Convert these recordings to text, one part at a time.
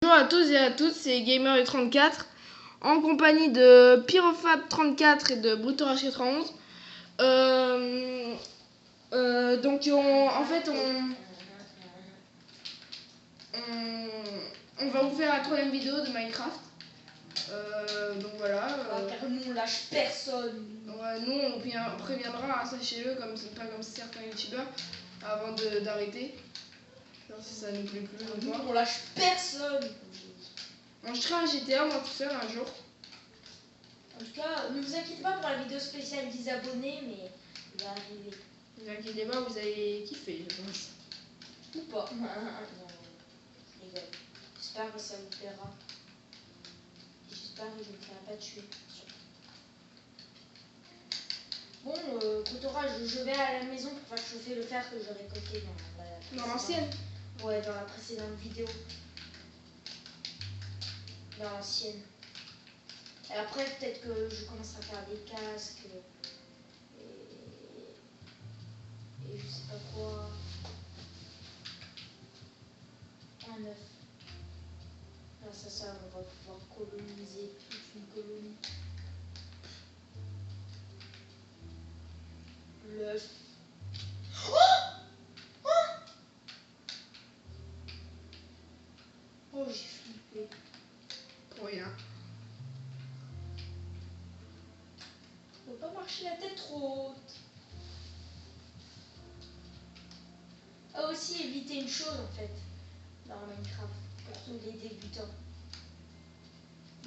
Bonjour à tous et à toutes, c'est Gamer34 en compagnie de Pyrofab34 et de Brutorage91. Donc en fait on va vous faire la troisième vidéo de Minecraft. Donc voilà. Car nous on lâche personne. Ouais, nous on préviendra, hein, sachez-le, pas comme certains youtubeurs, avant d'arrêter. Si ça nous plaît plus. Nous on lâche personne. Je ferai un GTA moi tout seul un jour. En tout cas, ne vous inquiétez pas pour la vidéo spéciale 10 abonnés, mais il va arriver. Ne vous inquiétez pas, vous allez kiffer, je pense. Ou pas. Non, je rigole. J'espère que ça vous plaira. J'espère que je ne me ferai pas tuer. Bon, Brutorage, je vais à la maison pour faire chauffer le fer que j'ai récolté dans l'ancienne. Ouais, dans la précédente vidéo. Dans l'ancienne. Et après, peut-être que je commence à faire des casques. Et je sais pas quoi. Un œuf. Grâce à ça, on va pouvoir coloniser toute une colonie. L'œuf. Oh, j'ai flippé. Pour rien. Faut pas marcher la tête trop haute. Ah, aussi éviter une chose en fait dans Minecraft pour tous les débutants.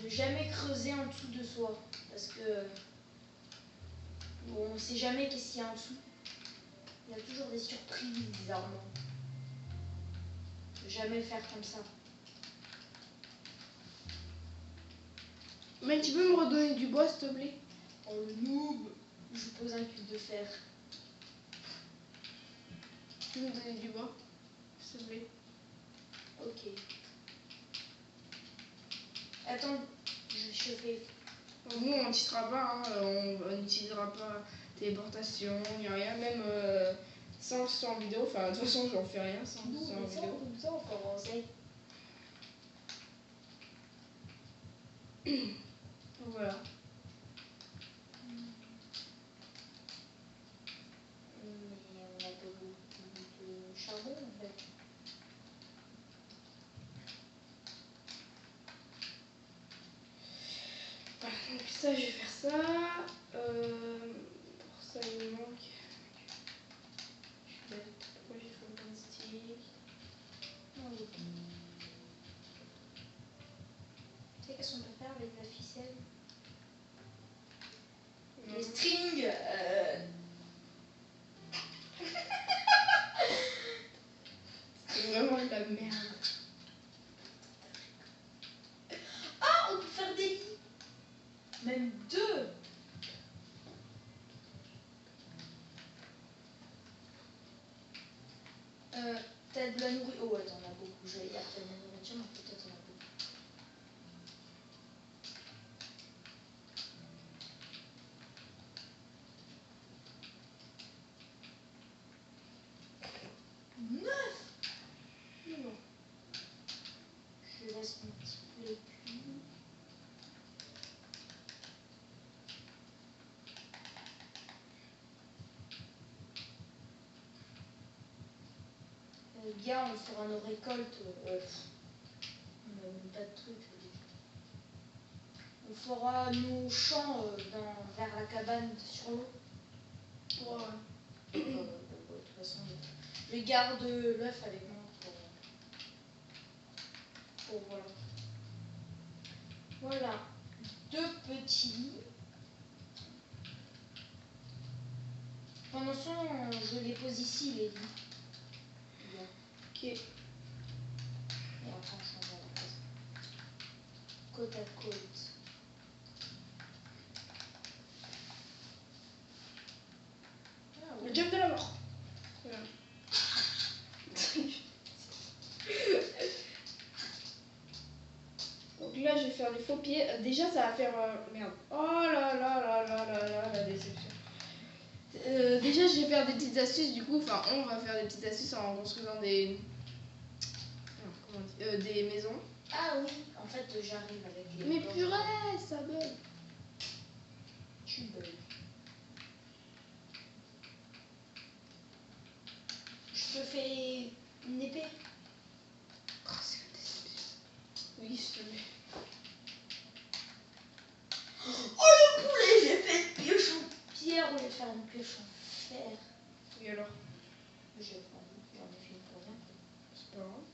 Ne jamais creuser en dessous de soi. Parce que bon, on sait jamais qu'est-ce qu'il y a en dessous. Il y a toujours des surprises bizarrement. Ne jamais faire comme ça. Mais tu peux me redonner du bois s'il te plaît? Oh le noob. Je vous pose un cube de fer. Tu peux me donner du bois s'il te plaît? Ok. Attends, je vais chauffer. Nous on n'utilisera pas, hein, on n'utilisera pas téléportation, il n'y a rien, même sans vidéo, enfin de toute façon j'en fais rien sans vidéo. Comme ça, on peut avancer. Voilà. Mais on a pas beaucoup de charbon en fait. Donc ça je vais faire ça. Pour ça il me manque. Je suis bête, pourquoi j'ai fait plein de stick? Tu sais qu'est-ce qu'on peut faire avec la ficelle? Non. Les strings. C'est vraiment de la merde. Ah, on peut faire des lits. Même deux. T'as de la nourriture. Oh ouais, t'en as beaucoup. J'allais dire que t'as de la nourriture, mais peut-être t'en as beaucoup. Non. Je laisse mon petit poulet cuit. Gars, on fera nos récoltes. On n'a même pas de trucs. On fera nos champs vers la cabane sur l'eau. Ouais. De toute façon, je garde l'œuf avec moi pour voilà. Voilà, deux petits lits. Pendant ce temps, je les pose ici, les lits. Bien. Ok. Et après, on change la place. Côte à côte. Ah, Le ouais. jump de la mort. Voilà. Donc là je vais faire des faux pieds. Déjà ça va faire merde. Oh là là là là là là la déception. Déjà je vais faire des petites astuces du coup. Enfin on va faire des petites astuces en construisant des. Comment on dit, des maisons. Ah oui, en fait, j'arrive avec les Mais blocs. purée, ça bug. Tu bugs. Je te fais une épée. Oh, c'est la déception. Oui, je te mets. Oh le poulet, j'ai fait une pioche en pierre au lieu de faire une pioche en fer. Oui, alors, J'en ai fait une pour rien. c'est pas grave.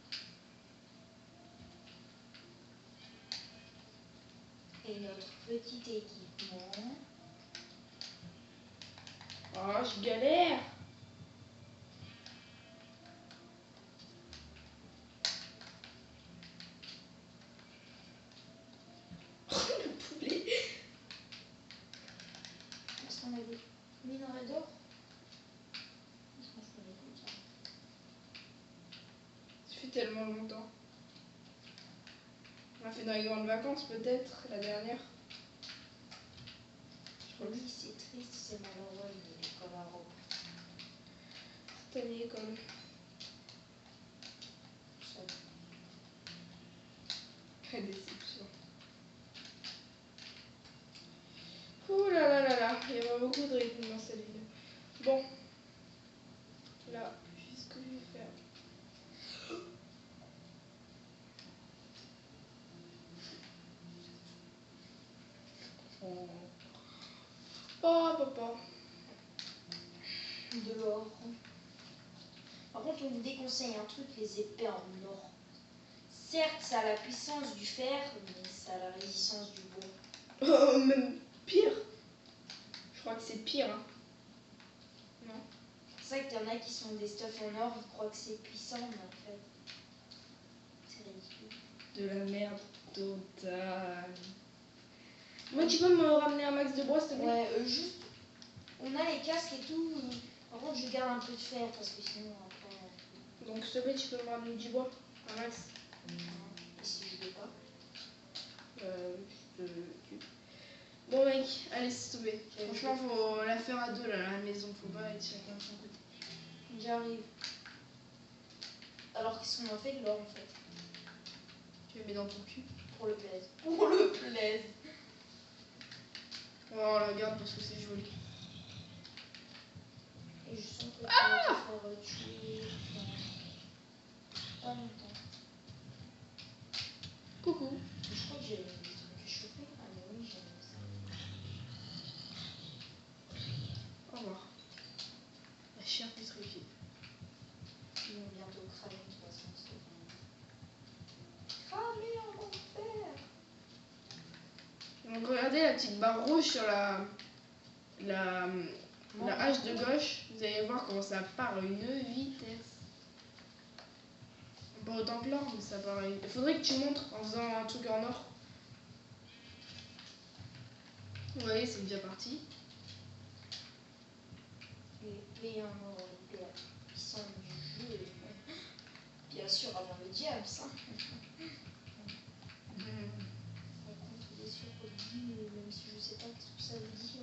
Et notre petit équipement. Oh, je galère. Oh, le poulet. Est-ce qu'on a des minerais d'or? Je pense qu'on est comme ça. Ça fait tellement longtemps. On l'a fait dans les grandes vacances, peut-être, la dernière. Je crois que Oui, c'est triste, c'est malheureux, mais comme un robot. cette année, comme. Ça. Quelle déception. Ouh là là là là, il y a beaucoup de rythme dans cette vidéo. Bon. Là, qu'est-ce que je vais faire? Oh, papa. De l'or. Par contre, on vous déconseille un truc, les épées en or. Certes, ça a la puissance du fer, mais ça a la résistance du bois. Oh, même pire. Je crois que c'est pire. Hein. Non? C'est vrai qu'il y en a qui sont des stuffs en or, ils croient que c'est puissant, mais en fait, c'est ridicule. De la merde totale. Moi, tu peux me ramener un max de bois, s'il te plaît? Ouais, juste, on a les casques et tout. Par contre, je garde un peu de fer parce que sinon, après. Donc, s'il te plaît, tu peux me ramener du bois? Un max? Et si je l'ai pas. Je te tue. Bon, mec, allez, s'il te plaît. Franchement, faut la faire à deux, là, la maison. Faut pas être chacun de son côté. J'arrive. Alors, qu'est-ce qu'on en fait de l'or en fait? Tu le mets dans ton cul. Pour le plaisir. Pour le plaisir. Oh, on la garde parce que c'est joli. Et je sens que tu vas te faire tuer dans pas longtemps. Coucou. Je crois que j'ai des trucs chauffés. Ah, mais oui, j'ai ça. Au revoir. La chair pétrifiée. Ils vont bientôt cramer de toute façon. Cramer en enfer. Donc, regardez la petite barre rouge sur la hache de gauche. Vous allez voir comment ça part à une vitesse. Pas autant que l'or, mais ça part à une... Il faudrait que tu montres en faisant un truc en or. Vous voyez, c'est déjà parti. L'épée en or, l'épée la puissante du jeu. Bien sûr, avant le diable, ça. Par contre, il est sûr qu'au début, même si je sais pas ce que ça veut dire.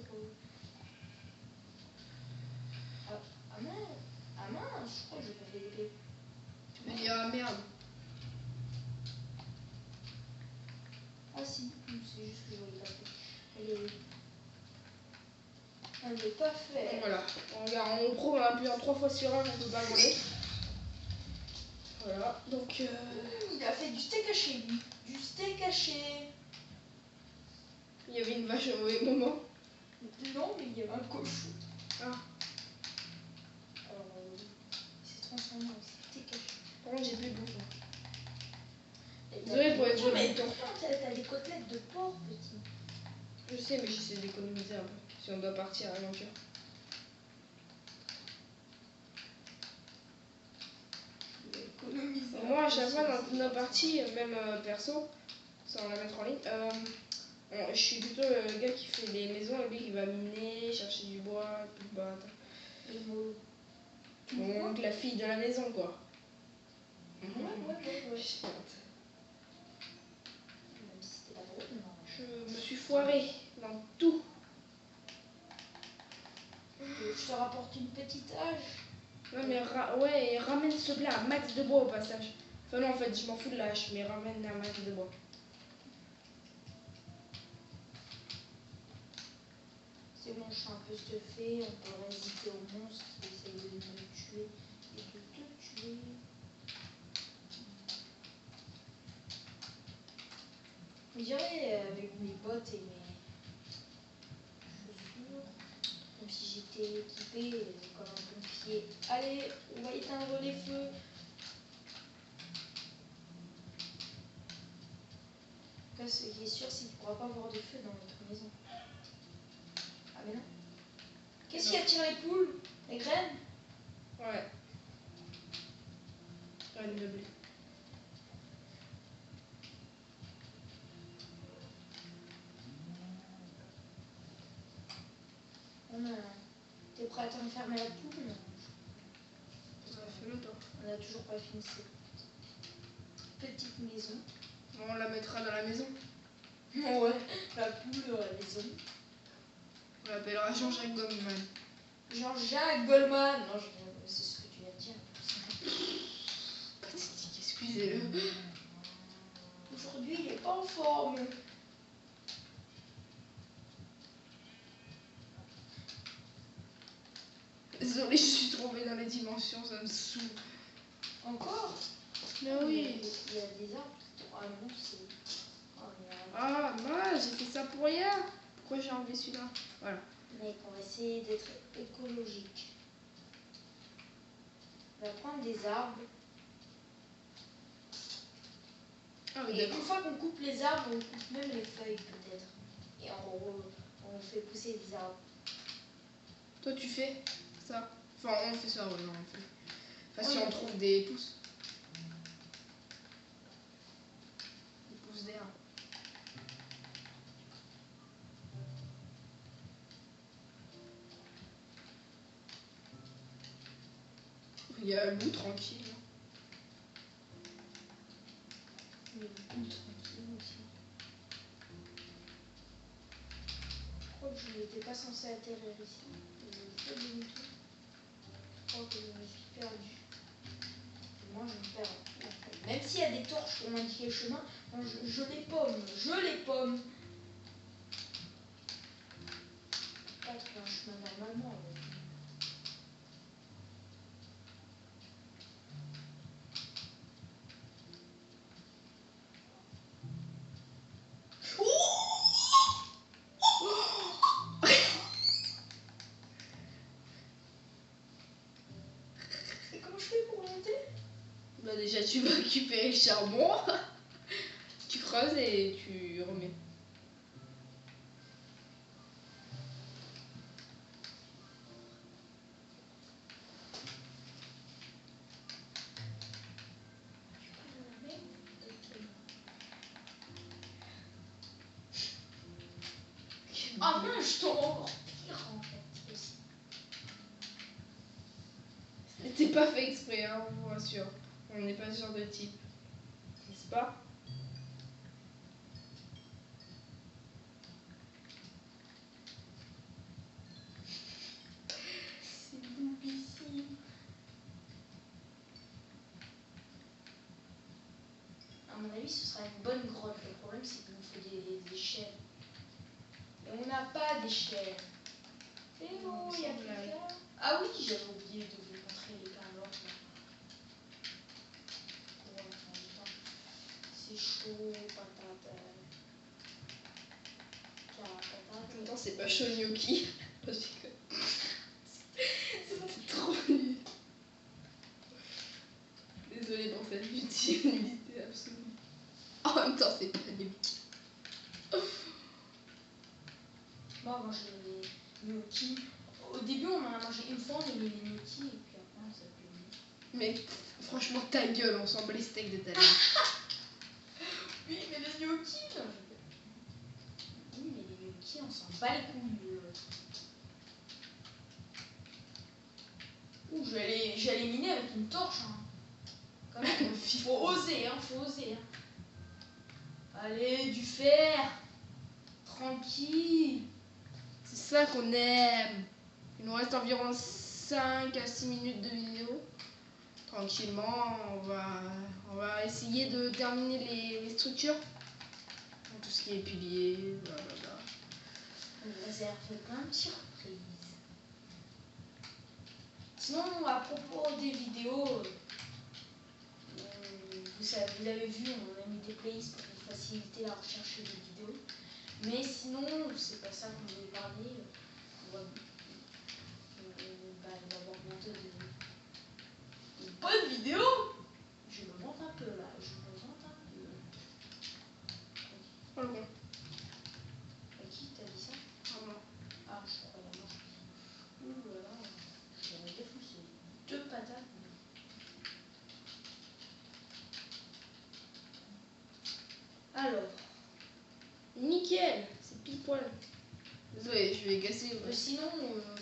Ah mince, ah mince, je crois que j'ai pas fait l'épée. Tu veux dire, ah merde. Ah si, c'est juste que je l'ai pas fait. Elle est pas faite. Donc voilà, regarde, on prouve en appuyant 3 fois sur 1 qu'on peut pas voler. Voilà, donc Il a fait du steak haché, lui. Du steak haché. il y avait une vache au mauvais moment. Non, mais il y avait un cochon. Ah, Alors, il s'est transformé en steak haché. par contre, j'ai plus de bouffe. Et Désolé pour les bruits mais de bouton. t'as des côtelettes de porc, petit. Je sais, mais j'essaie d'économiser un peu. Si on doit partir à l'aventure. Moi, à chaque fois dans nos parties, même perso, sans la mettre en ligne, je suis plutôt le gars qui fait les maisons et lui qui va miner, chercher du bois, tout le bâtard. Le mot. Donc la fille de la maison, quoi. Ouais. Chiante. Même si c'était pas drôle, non. Je me suis foirée dans tout. Je te rapporte une petite hache. Ouais, mais ouais, et ramène s'il te plaît un max de bois au passage. Enfin non, en fait, je m'en fous de la hache, mais ramène un masse de bois. C'est bon, je suis un peu stuffée. On peut résister aux monstres qui essayent de me tuer et de te tuer. On dirait avec mes bottes et mes chaussures, comme si j'étais équipée comme un pompier. Allez, on va éteindre les feux. Là, ce qui est sûr, c'est qu'il ne pourra pas avoir de feu dans notre maison. Ah mais non. Qu'est-ce qui attire les poules? Les graines? Ouais. Graines de blé. T'es prête à enfermer la poule? Ça fait longtemps. On n'a toujours pas fini cette petite maison. On la mettra dans la maison. Ouais, la poule à la maison. On l'appellera Jean-Jacques Goldman. Jean-Jacques Goldman. Non, c'est ce que tu viens de dire. Pathétique, excusez-le. Aujourd'hui, il n'est pas en forme. Désolée, je suis tombée dans les dimensions, ça me saoule. Encore? Mais oui. Il y a des arbres. Ah non, c'est... Oh, Ah, moi, j'ai fait ça pour rien. Pourquoi j'ai enlevé celui-là? Voilà. Mec, on va essayer d'être écologique. On va prendre des arbres. Ah oui, Et d'accord. une fois qu'on coupe les arbres, on coupe même les feuilles peut-être. Et on fait pousser des arbres. Toi, tu fais ça? Enfin, on fait ça, ouais, non, on fait. Enfin, si Ouais. on trouve des pousses. Des pousses d'air. Il y a un loup tranquille. Mais tranquille aussi. Je crois que je n'étais pas censée atterrir ici. Je fais demi-tour. Je crois que je me suis perdue. Et moi, je me perds. En fait. Même s'il y a des torches pour m'indiquer le chemin, moi, je les pomme. Je les pomme. Pas trouver un chemin normalement. Et comment je fais pour monter? Bah, déjà, tu vas récupérer le charbon. Tu creuses et tu remets. Ah mince, je tombe encore pire en fait. C'était pas fait exprès, hein, on vous rassure. On n'est pas ce genre de type. N'est-ce pas? C'est boubissime. À mon avis, ce sera une bonne grotte. Le problème, c'est qu'il nous faut des échelles. Et on n'a pas d'échelles. Hello, il y a quelqu'un? Ah oui, j'avais oublié de vous montrer les pains morts là. Oh, attends, c'est chaud, patate. En même temps, c'est pas chaud gnocchi. C'est trop nul. Désolée pour cette utilité absolue. En même temps, c'est pas gnocchi. Moi, moi j'ai les gnocchis. Au début, on en a mangé une fois, on aimait les gnocchis, et puis après, on s'est plus. Mais franchement, ta gueule, on sent les steaks de ta vie. Oui, mais les gnocchis, non. Oui, mais les gnocchis, on s'en bat les couilles. Ouh, je vais aller miner avec une torche. Hein. Quand même, il faut oser, hein, faut oser. Hein. Allez, du fer. Tranquille. C'est ça qu'on aime. Il nous reste environ 5 à 6 minutes de vidéo. tranquillement, on va essayer de terminer les structures. Donc, tout ce qui est pilier, blablabla. On réserve plein de surprises. Sinon, à propos des vidéos, vous avez vu, on a mis des playlists pour faciliter la recherche des vidéos. Mais sinon, c'est pas ça qu'on voulait parler. On va avoir bientôt de bonnes vidéos. Je me vante un peu là, je me vante un peu. Oh bon. À qui t'as dit ça? Ah bon. Ah, je crois la mort. Ouh là là, j'aurais défoncé 2 patates. Alors, Nickel, c'est pile poil. Désolé, je vais casser. sinon,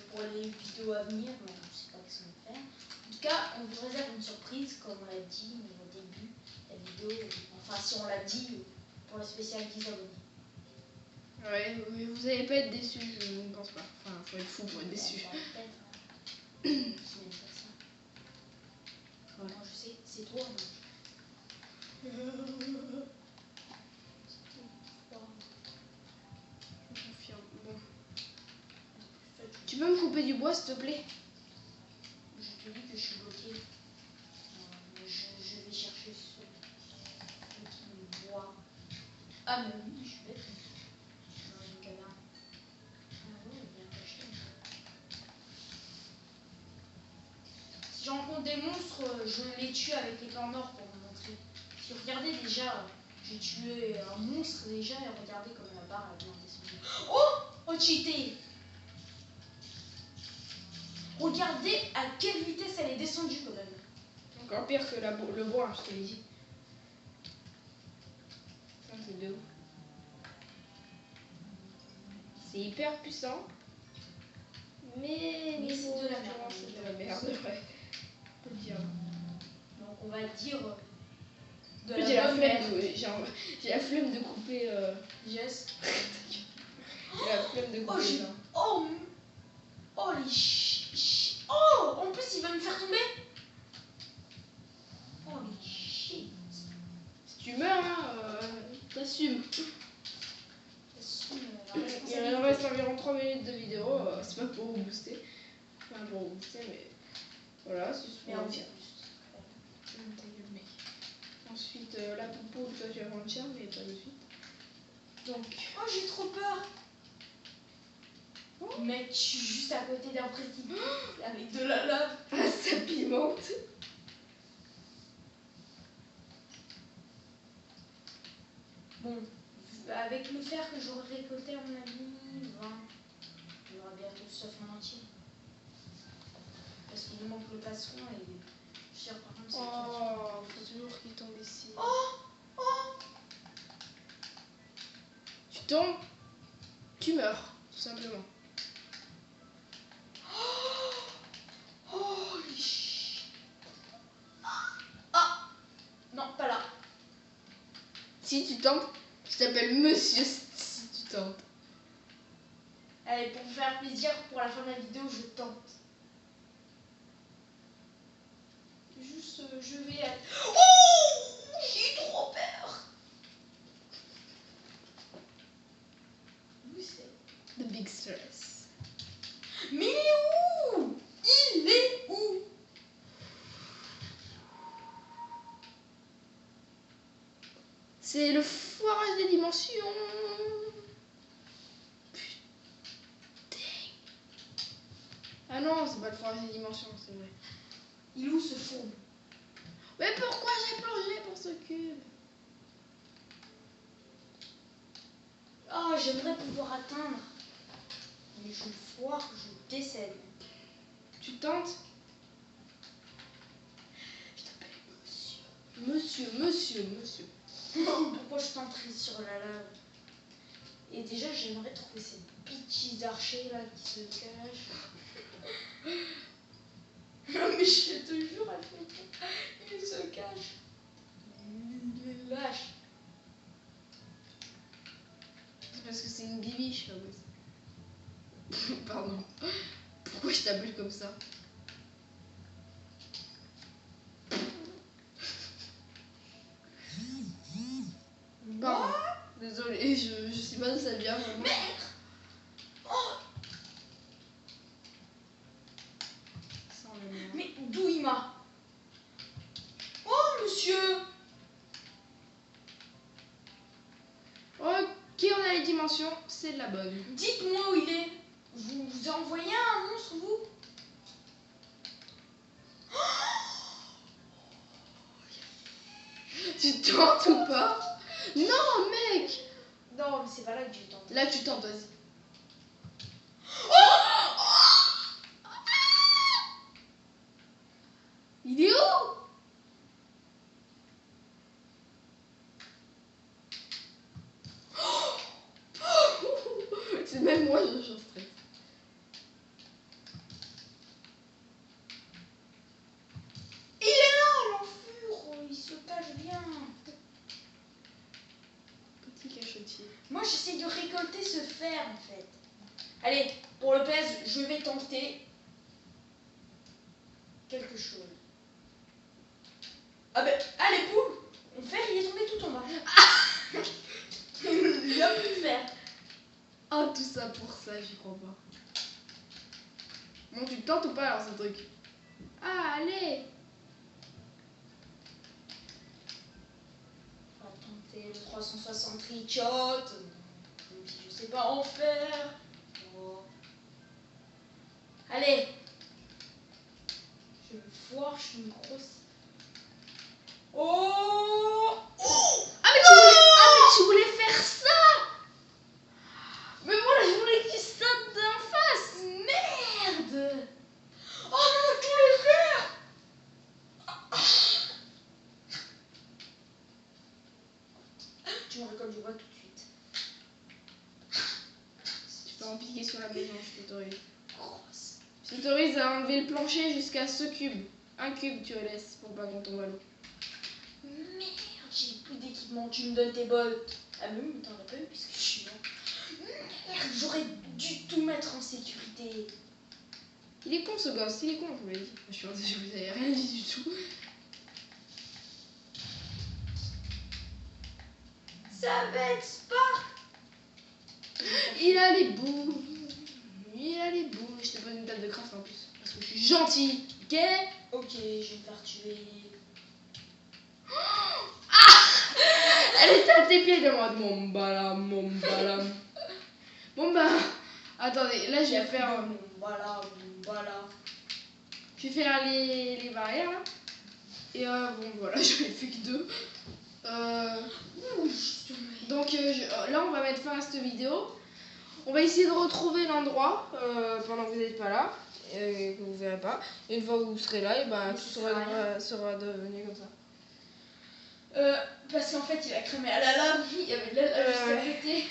pour les vidéos à venir, on ne sait pas ce qu'on va faire. En tout cas, on vous réserve une surprise, comme on l'a dit au début, la vidéo, enfin si on l'a dit, pour le spécial 10 abonnés. Ouais, vous allez pas être déçus, je ne pense pas. Enfin, faut être fou pour être déçu. Peut-être, hein. Qui aime faire ça. Moi, je sais, c'est toi, moi. Je confirme. Bon. Tu peux me couper du bois, s'il te plaît? Je te dis que je suis bloquée. Je vais chercher ceux qui me voient. Ah, mais oui, je suis bête. Dans une caverne. Ah ouais, bien caché. Si je rencontre des monstres, je les tue avec les corps morts pour vous montrer. Si regardez déjà, j'ai tué un monstre déjà et regardez comme la barre elle vient descendre. Oh! Oh, cheaté! Regardez à quelle vitesse elle est descendue quand même. Encore pire que le bois, je te l'ai dit. Ça, c'est de ouf. C'est hyper puissant. Mais c'est de la merde. C'est de la merde, ouais. On peut dire. Donc on va dire de J'ai la bonne flemme merde. j'ai la flemme de couper. Yes. J'ai la flemme de couper. j'ai- ça. Oh, oh les oh, en plus il va me faire tomber. Oh les shit. Si tu meurs, hein, t'assumes. Il en reste environ 3 minutes de vidéo. C'est pas pour vous booster. Enfin, pour vous booster, mais voilà. C'est Mais pour on vous tire. Ta gueule, mec. Ensuite, la popo, toi tu vas prendre cher, mais pas de suite. Donc. Oh, j'ai trop peur. Mec, je suis juste à côté d'un précipice avec de la lave. Ah, ça pimente. Bon, avec le fer que j'aurais récolté, à mon avis, 20. J'aurai bientôt le stuff en entier. Parce qu'il nous manque le passeron et je suis sûre par contre c'est Oh, faut toujours qu'il tombe ici. Oh. Tu tombes, tu meurs, tout simplement. Oh, ah. Non, pas là. Si tu tentes, je t'appelle monsieur si tu tentes. Allez, pour vous faire plaisir, pour la fin de la vidéo, je tente. Juste, je vais... Oh, j'ai trop peur. Où c'est? The big stress. Mais il est où? Il est où? C'est le foirage des dimensions. Putain. Ah non, c'est pas le foirage des dimensions, c'est vrai. Il est où ce fourbe? Mais pourquoi j'ai plongé pour ce cube? Oh, j'aimerais pouvoir atteindre. Mais je foire, je décède. Tu tentes? Je t'appelle monsieur. Monsieur. Pourquoi je tenterais sur la lave? Et déjà, j'aimerais trouver ces bitches d'archers là qui se cachent. Non, mais je te jure, il se cache. Il est lâche. C'est parce que c'est une bibiche, Pardon. Pourquoi je t'appelle comme ça? Désolée, je sais pas d'où ça vient. Merde. Oh, Sans le mien. mais d'où il m'a? Oh, monsieur. Ok, on a les dimensions, c'est de la bonne. Dites-moi où il est. Vous ai envoyé un monstre, vous? Tu tentes ou pas? Non, mec! Non, mais c'est pas là que j'ai tenté. Là, tu tentes, vas-y. Il est où? C'est même moi, je stresse. Il est là, l'enfure. Il se cache bien. Petit cachotier. Moi, j'essaie de récolter ce fer, en fait. Allez, pour le pèse, je vais tenter quelque chose. Ah ben, allez, poule. Mon fer, il est tombé tout en bas. Il y a plus de fer. Oh, tout ça pour ça, j'y crois pas. Bon, tu tentes ou pas alors ce truc? Ah, allez! On va tenter le 360 trichot. Même si je sais pas en faire. Oh. Allez. Je me foire, je suis une grosse. Oh! Oh! Ah, mais tu voulais faire ça! Mais moi, là, je voulais qu'il saute d'en face! Merde! Oh non, tous les fers! Tu me récoltes du bois tout de suite. Tu peux en piquer sur la maison, je t'autorise. Grosse. Je t'autorise à enlever le plancher jusqu'à ce cube. Un cube, tu le laisses pour pas qu'on tombe à l'eau. Merde, j'ai plus d'équipement. Tu me donnes tes bottes. Ah mais oui, mais t'en as pas eu puisque je suis là. Merde, j'aurais dû tout mettre en sécurité. Il est con ce gosse, il est con, je vous l'ai dit. Je suis je vous avais rien dit du tout. Ça va être Spark. Il a les bouts. Il a les bouts. Je te pose une table de craft en plus. Parce que je suis gentil. Ok? Ok, je vais me faire tuer. Elle était à tes pieds de moi. Mon balam, mon balam. Bon bah. Attendez, là je vais faire. Voilà, voilà. Je vais faire les barrières là. Et bon voilà, j'en ai fait que 2. Donc là on va mettre fin à cette vidéo. On va essayer de retrouver l'endroit pendant que vous n'êtes pas là. Et que vous verrez pas. Et une fois que vous serez là, et ben tout sera devenu comme ça. Parce qu'en fait, il a cramé à la lave. Il y avait de la lave juste à côté.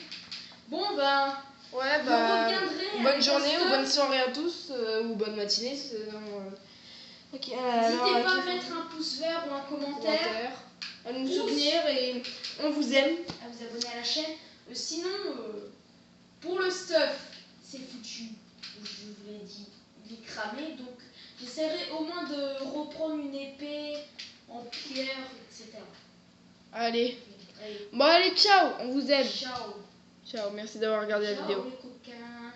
Bon ben. Ouais, Vous bah. reviendrez Bonne avec journée un ou stuff. bonne soirée à tous. Ou bonne matinée. Ok, N'hésitez pas à mettre un pouce vert ou un commentaire. À nous soutenir et on vous aime. À vous abonner à la chaîne. Sinon, pour le stuff, c'est foutu. Je vous l'ai dit, il est cramé. Donc, j'essaierai au moins de reprendre une épée en pierre, etc. Allez. Allez, Bon, allez, ciao. On vous aime. ciao. Ciao, merci d'avoir regardé la Ciao vidéo. les coquins.